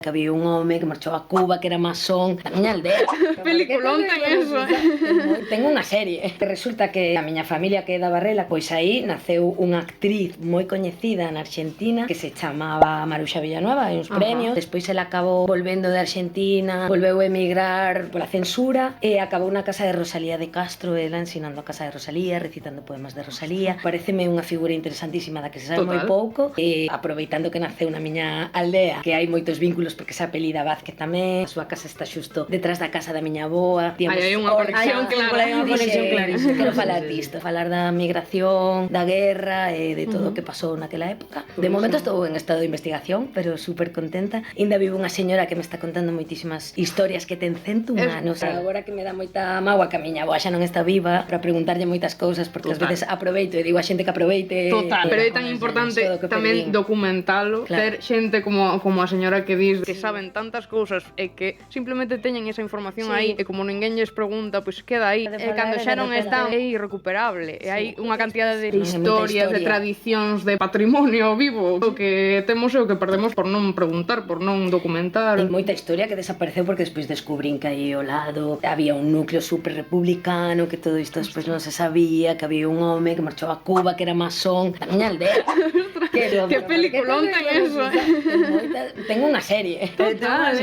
que había un home que marchou a Cuba, que era masón, da miña aldea. Peliculón ten eso, Ten unha serie. Resulta que a miña familia que é da Barrela, pois aí naceu unha actriz moi coñecida na Argentina que se chamaba Maruxa Villanueva, hai uns premios. Despois ela acabou volvendo de Argentina, volveu a emigrar pola censura e acabou na casa de Rosalía de Castro, ela ensinando a casa de Rosalía, recitando poemas de Rosalía. Pareceme unha figura interesantísima da que se sabe moi pouco e aproveitando que naceu na miña aldea, que hai moitos vínculos porque se apelida Vázquez tamén, a súa casa está xusto detrás da casa da miña avoa. Hai unha conexión clara. Hai unha conexión clarísima. Quero falar disto, falar da migración, da guerra e de todo o que pasou naquela época. De momento estou en estado de investigación, pero super contenta. Ainda vivo unha señora que me está contando moitísimas historias que ten 101 anos. Agora que me dá moita mágoa que a miña avoa xa non está viva para preguntarlle moitas cousas, porque ás veces aproveito e digo a xente que aproveite. Total, pero é tan importante tamén documentalo, ter xente como a señora que dis que saben tantas cousas e que simplemente teñen esa información aí e como ninguén lles pregunta, pois queda aí. E cando xa non están é irrecuperable. E hai unha cantidade de historias, de tradicións, de patrimonio vivo. O que temos é o que perdemos por non preguntar, por non documentar. Hai moita historia que desapareceu porque despois descubrín que aí ao lado había un núcleo super republicano, que todo isto despois non se sabía, que había un home que marchou a Cuba, que era masón, da miña aldea. Que peliculón ten eso. Ten unha serie. Total,